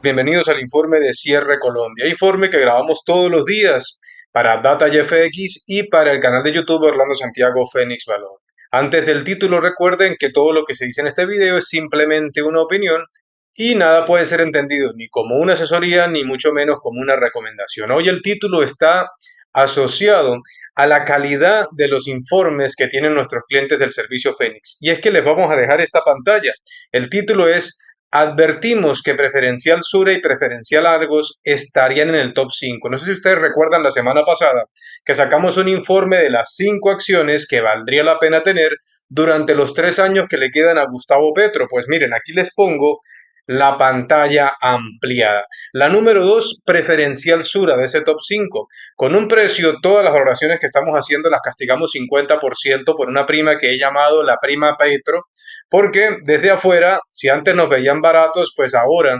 Bienvenidos al informe de Cierre Colombia, informe que grabamos todos los días para DataYFX y para el canal de YouTube Orlando Santiago Fénix Valor. Antes del título, recuerden que todo lo que se dice en este video es simplemente una opinión y nada puede ser entendido ni como una asesoría ni mucho menos como una recomendación. Hoy el título está asociado a la calidad de los informes que tienen nuestros clientes del servicio Fénix. Y es que les vamos a dejar esta pantalla. El título es: advertimos que Preferencial Sura y Preferencial Argos estarían en el top 5. No sé si ustedes recuerdan la semana pasada que sacamos un informe de las 5 acciones que valdría la pena tener durante los 3 años que le quedan a Gustavo Petro. Pues miren, aquí les pongo la pantalla ampliada. La número 2, Preferencial Sura de ese top 5. Con un precio, todas las valoraciones que estamos haciendo las castigamos 50% por una prima que he llamado la prima Petro, porque desde afuera, si antes nos veían baratos, pues ahora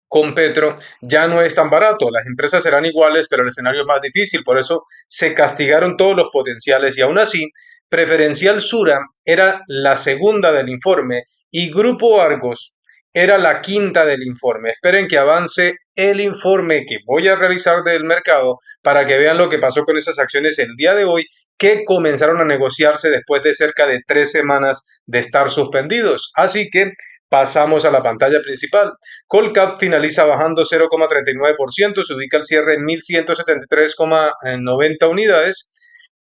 con Petro ya no es tan barato. Las empresas serán iguales, pero el escenario es más difícil. Por eso se castigaron todos los potenciales y aún así, Preferencial Sura era la segunda del informe y Grupo Argos era la quinta del informe. Esperen que avance el informe que voy a realizar del mercado para que vean lo que pasó con esas acciones el día de hoy, que comenzaron a negociarse después de cerca de 3 semanas de estar suspendidos. Así que pasamos a la pantalla principal. Colcap finaliza bajando 0,39%, se ubica al cierre en 1.173,90 unidades,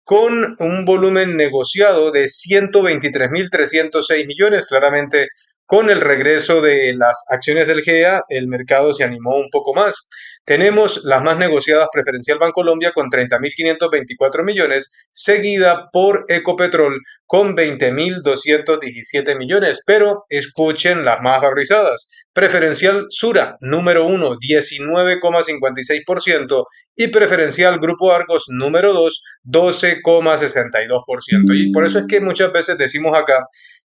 con un volumen negociado de 123.306 millones. Claramente, con el regreso de las acciones del GEA, el mercado se animó un poco más. Tenemos las más negociadas: Preferencial Bancolombia con 30.524 millones, seguida por Ecopetrol con 20.217 millones. Pero escuchen las más valorizadas: Preferencial Sura, número 1, 19,56%, y Preferencial Grupo Argos, número 2, 12,62%. Y por eso es que muchas veces decimos acá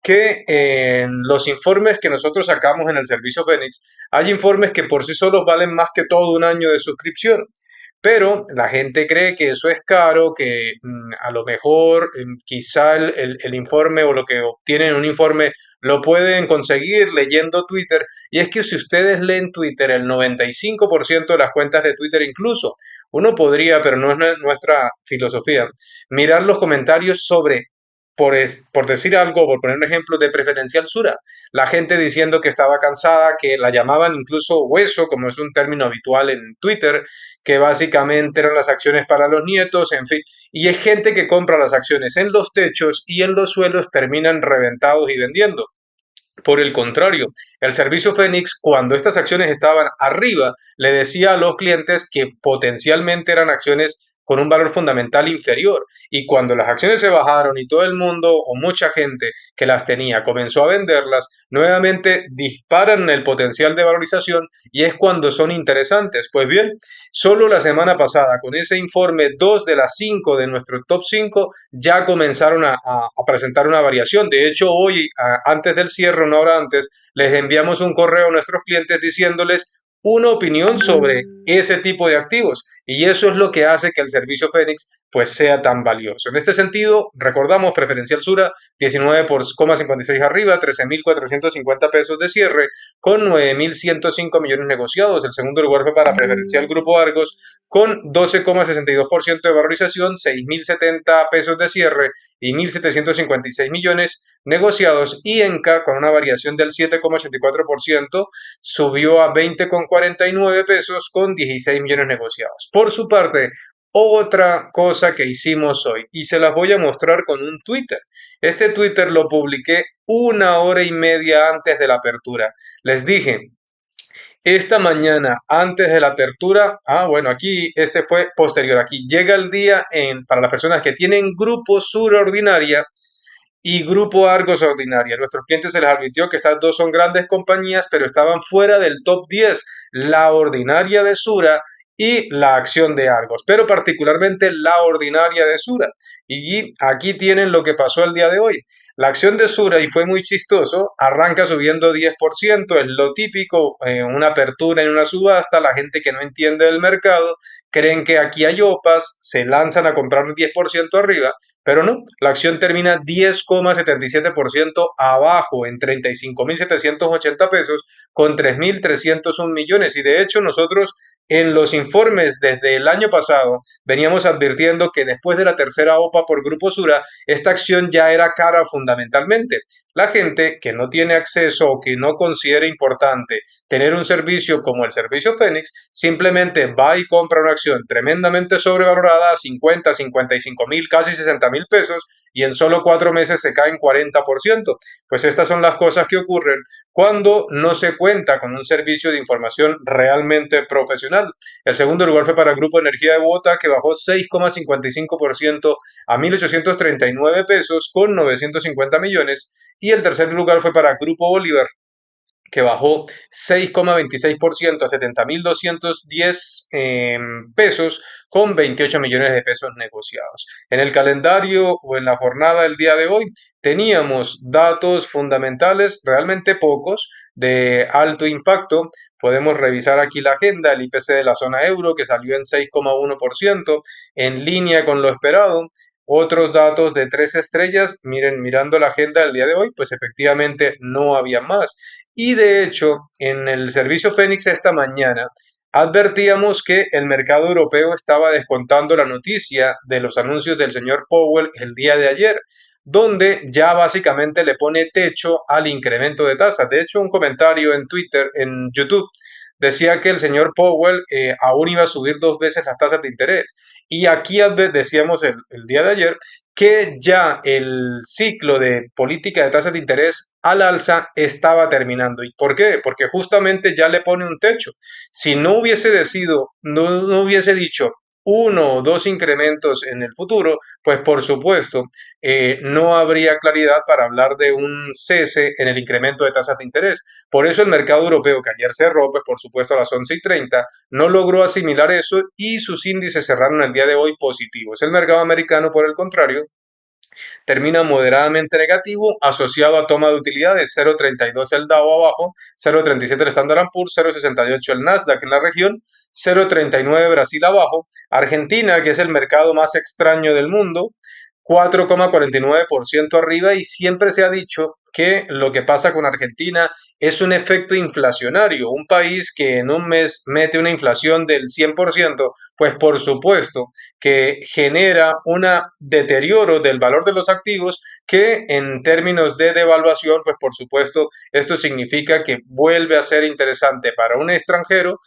que en los informes que nosotros sacamos en el servicio Fénix, hay informes que por sí solos valen más que todo un año de suscripción. Pero la gente cree que eso es caro, que a lo mejor quizá el informe o lo que obtienen en un informe lo pueden conseguir leyendo Twitter. Y es que si ustedes leen Twitter, el 95% de las cuentas de Twitter, incluso uno podría, pero no es nuestra filosofía, mirar los comentarios sobre, por decir algo, por poner un ejemplo de Preferencial Sura, la gente diciendo que estaba cansada, que la llamaban incluso hueso, como es un término habitual en Twitter, que básicamente eran las acciones para los nietos, en fin. Y es gente que compra las acciones en los techos y en los suelos terminan reventados y vendiendo. Por el contrario, el servicio Fénix, cuando estas acciones estaban arriba, le decía a los clientes que potencialmente eran acciones con un valor fundamental inferior. Y cuando las acciones se bajaron y todo el mundo o mucha gente que las tenía comenzó a venderlas, nuevamente disparan el potencial de valorización y es cuando son interesantes. Pues bien, solo la semana pasada, con ese informe, 2 de las 5 de nuestro top 5 ya comenzaron a presentar una variación. De hecho, hoy, antes del cierre, una hora antes, les enviamos un correo a nuestros clientes diciéndoles una opinión sobre ese tipo de activos. Y eso es lo que hace que el servicio Fénix pues sea tan valioso. En este sentido, recordamos: Preferencial Sura 19,56 arriba, 13.450 pesos de cierre, con 9.105 millones negociados. El segundo lugar fue para Preferencial Grupo Argos con 12,62% de valorización, 6.070 pesos de cierre y 1.756 millones negociados. Y Enca, con una variación del 7,84%, subió a 20,49 pesos con 16 millones negociados. Por su parte, otra cosa que hicimos hoy, y se las voy a mostrar con un Twitter. Este Twitter lo publiqué una hora y media antes de la apertura. Les dije: esta mañana, antes de la apertura, bueno, aquí ese fue posterior. Aquí llega el día para las personas que tienen Grupo Sura Ordinaria y Grupo Argos Ordinaria. Nuestros clientes se les advirtió que estas dos son grandes compañías, pero estaban fuera del top 10, la Ordinaria de Sura y la acción de Argos, pero particularmente la Ordinaria de Sura. Y aquí tienen lo que pasó el día de hoy. La acción de Sura, y fue muy chistoso, arranca subiendo 10%, es lo típico, una apertura en una subasta, la gente que no entiende del mercado, creen que aquí hay OPAs, se lanzan a comprar 10% arriba, Pero no, la acción termina 10,77% abajo en 35.780 pesos con 3.301 millones. Y de hecho nosotros en los informes desde el año pasado veníamos advirtiendo que después de la tercera OPA por Grupo Sura, esta acción ya era cara fundamentalmente. La gente que no tiene acceso o que no considera importante tener un servicio como el servicio Fénix, simplemente va y compra una acción tremendamente sobrevalorada a 50, 55.000, casi 60.000 pesos y en solo 4 meses se cae en 40%. Pues estas son las cosas que ocurren cuando no se cuenta con un servicio de información realmente profesional. El segundo lugar fue para el Grupo Energía de Bogotá, que bajó 6,55% a 1.839 pesos con 950 millones. Y el tercer lugar fue para Grupo Bolívar, que bajó 6,26% a 70.210 pesos con 28 millones de pesos negociados. En el calendario o en la jornada del día de hoy teníamos datos fundamentales, realmente pocos, de alto impacto. Podemos revisar aquí la agenda, el IPC de la zona euro que salió en 6,1%, en línea con lo esperado. Otros datos de 3 estrellas, miren, mirando la agenda del día de hoy, pues efectivamente no había más. Y de hecho, en el servicio Fénix esta mañana advertíamos que el mercado europeo estaba descontando la noticia de los anuncios del señor Powell el día de ayer, donde ya básicamente le pone techo al incremento de tasas. De hecho, un comentario en Twitter, en YouTube, decía que el señor Powell aún iba a subir 2 veces las tasas de interés. Y aquí decíamos el día de ayer que ya el ciclo de política de tasas de interés al alza estaba terminando. ¿Y por qué? Porque justamente ya le pone un techo. Si no hubiese decidido, no hubiese dicho uno o dos incrementos en el futuro, pues por supuesto no habría claridad para hablar de un cese en el incremento de tasas de interés. Por eso el mercado europeo, que ayer cerró, pues por supuesto a las 11:30, no logró asimilar eso y sus índices cerraron el día de hoy positivos. El mercado americano, por el contrario, termina moderadamente negativo, asociado a toma de utilidades, 0,32 el Dow abajo, 0,37 el Standard Poor's, 0,68 el Nasdaq en la región, 0,39 Brasil abajo, Argentina, que es el mercado más extraño del mundo, 4,49% arriba, y siempre se ha dicho que lo que pasa con Argentina es un efecto inflacionario. Un país que en un mes mete una inflación del 100%, pues por supuesto que genera un deterioro del valor de los activos que en términos de devaluación, pues por supuesto esto significa que vuelve a ser interesante para un extranjero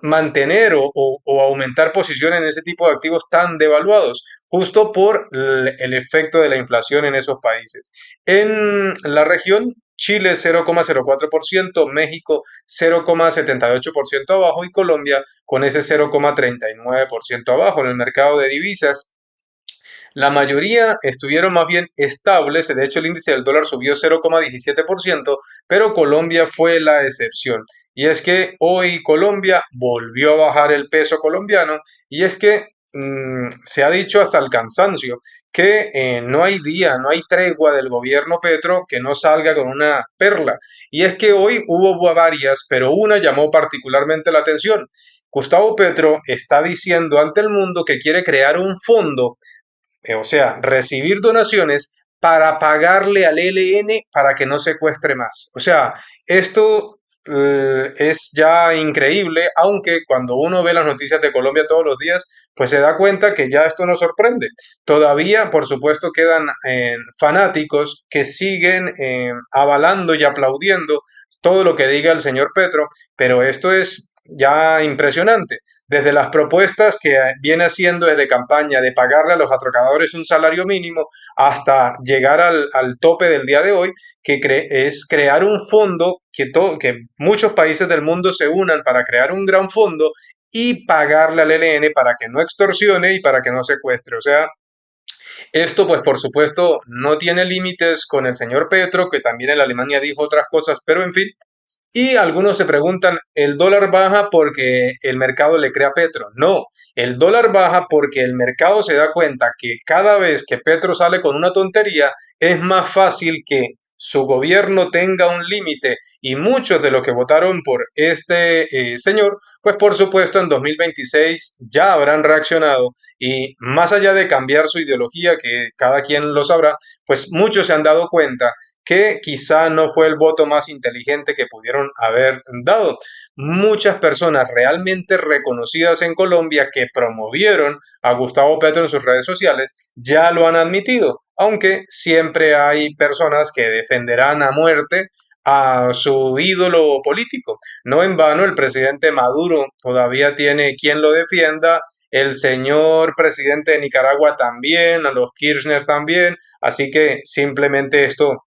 mantener o aumentar posiciones en ese tipo de activos tan devaluados, justo por el efecto de la inflación en esos países. En la región, Chile 0,04%, México 0,78% abajo y Colombia con ese 0,39% abajo. En el mercado de divisas, la mayoría estuvieron más bien estables, de hecho el índice del dólar subió 0,17%, pero Colombia fue la excepción. Y es que hoy Colombia volvió a bajar el peso colombiano y es que se ha dicho hasta el cansancio que no hay día, no hay tregua del gobierno Petro que no salga con una perla. Y es que hoy hubo varias, pero una llamó particularmente la atención. Gustavo Petro está diciendo ante el mundo que quiere crear un fondo, o sea, recibir donaciones para pagarle al ELN para que no secuestre más. O sea, esto es ya increíble, aunque cuando uno ve las noticias de Colombia todos los días, pues se da cuenta que ya esto no sorprende. Todavía, por supuesto, quedan fanáticos que siguen avalando y aplaudiendo todo lo que diga el señor Petro, pero esto es ya impresionante. Desde las propuestas que viene haciendo desde campaña de pagarle a los atracadores un salario mínimo hasta llegar al tope del día de hoy, que es crear un fondo que muchos países del mundo se unan para crear un gran fondo y pagarle al ELN para que no extorsione y para que no secuestre. O sea, esto, pues por supuesto, no tiene límites con el señor Petro, que también en Alemania dijo otras cosas, pero en fin, y algunos se preguntan, ¿el dólar baja porque el mercado le crea a Petro? No, el dólar baja porque el mercado se da cuenta que cada vez que Petro sale con una tontería, es más fácil que su gobierno tenga un límite y muchos de los que votaron por este señor, pues por supuesto en 2026 ya habrán reaccionado y más allá de cambiar su ideología, que cada quien lo sabrá, pues muchos se han dado cuenta que quizá no fue el voto más inteligente que pudieron haber dado. Muchas personas realmente reconocidas en Colombia que promovieron a Gustavo Petro en sus redes sociales ya lo han admitido, aunque siempre hay personas que defenderán a muerte a su ídolo político. No en vano el presidente Maduro todavía tiene quien lo defienda, el señor presidente de Nicaragua también, a los Kirchner también, así que simplemente esto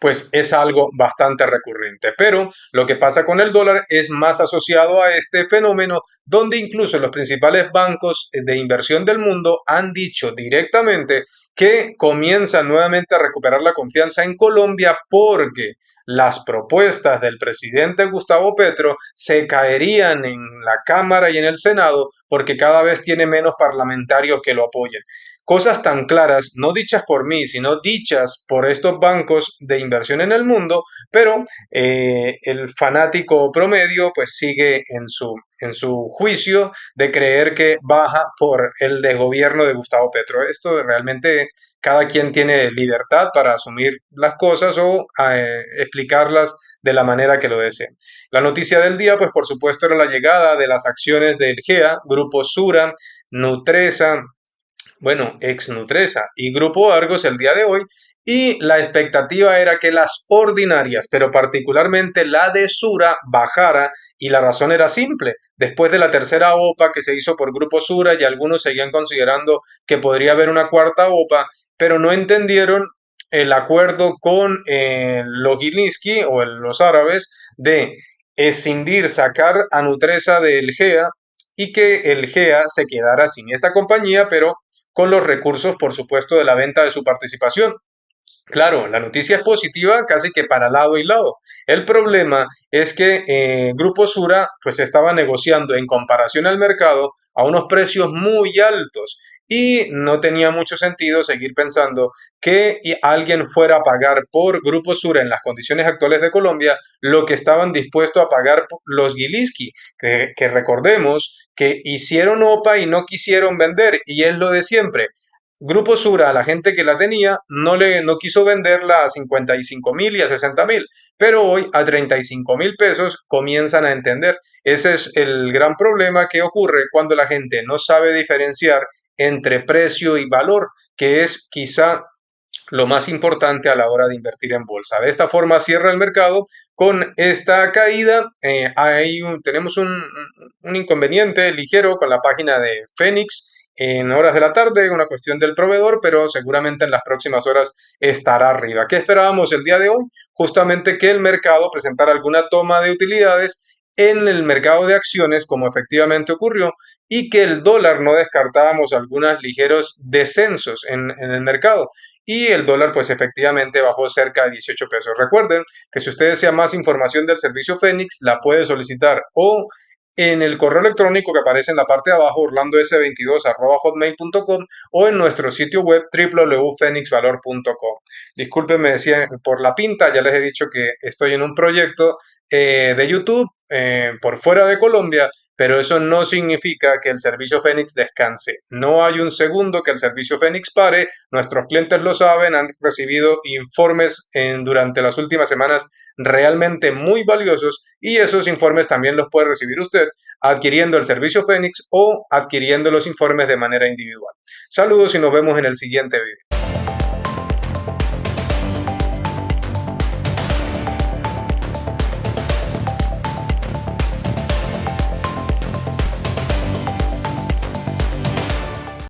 pues es algo bastante recurrente. Pero lo que pasa con el dólar es más asociado a este fenómeno, donde incluso los principales bancos de inversión del mundo han dicho directamente que comienzan nuevamente a recuperar la confianza en Colombia porque las propuestas del presidente Gustavo Petro se caerían en la Cámara y en el Senado porque cada vez tiene menos parlamentarios que lo apoyen. Cosas tan claras, no dichas por mí, sino dichas por estos bancos de inversión en el mundo, pero el fanático promedio pues sigue en su juicio de creer que baja por el desgobierno de Gustavo Petro. Esto realmente cada quien tiene libertad para asumir las cosas o explicarlas de la manera que lo desee. La noticia del día, pues por supuesto, era la llegada de las acciones del GEA, Grupo Sura, Nutresa, bueno, ex Nutresa y Grupo Argos el día de hoy, y la expectativa era que las ordinarias, pero particularmente la de Sura, bajara, y la razón era simple. Después de la tercera OPA que se hizo por Grupo Sura, y algunos seguían considerando que podría haber una cuarta OPA, pero no entendieron el acuerdo con los Gilinski o los árabes de escindir, sacar a Nutresa del GEA y que el GEA se quedara sin esta compañía, pero con los recursos, por supuesto, de la venta de su participación. Claro, la noticia es positiva casi que para lado y lado. El problema es que Grupo Sura pues estaba negociando en comparación al mercado a unos precios muy altos y no tenía mucho sentido seguir pensando que alguien fuera a pagar por Grupo Sura en las condiciones actuales de Colombia lo que estaban dispuestos a pagar los Gilinski, que recordemos que hicieron OPA y no quisieron vender y es lo de siempre. Grupo Sura, a la gente que la tenía, no quiso venderla a 55.000 y a 60.000, pero hoy a 35.000 pesos comienzan a entender. Ese es el gran problema que ocurre cuando la gente no sabe diferenciar entre precio y valor, que es quizá lo más importante a la hora de invertir en bolsa. De esta forma cierra el mercado con esta caída. Tenemos un inconveniente ligero con la página de Fénix en horas de la tarde, una cuestión del proveedor, pero seguramente en las próximas horas estará arriba. ¿Qué esperábamos el día de hoy? Justamente que el mercado presentara alguna toma de utilidades en el mercado de acciones, como efectivamente ocurrió, y que el dólar no descartábamos algunos ligeros descensos en el mercado. Y el dólar, pues efectivamente bajó cerca de 18 pesos. Recuerden que si usted desea más información del servicio Fénix, la puede solicitar o en el correo electrónico que aparece en la parte de abajo, orlandos22@hotmail.com, o en nuestro sitio web www.fenixvalor.com. Discúlpenme decía, por la pinta, ya les he dicho que estoy en un proyecto de YouTube por fuera de Colombia, pero eso no significa que el servicio Fénix descanse. No hay un segundo que el servicio Fénix pare. Nuestros clientes lo saben, han recibido informes durante las últimas semanas realmente muy valiosos y esos informes también los puede recibir usted adquiriendo el servicio Fénix o adquiriendo los informes de manera individual. Saludos y nos vemos en el siguiente video.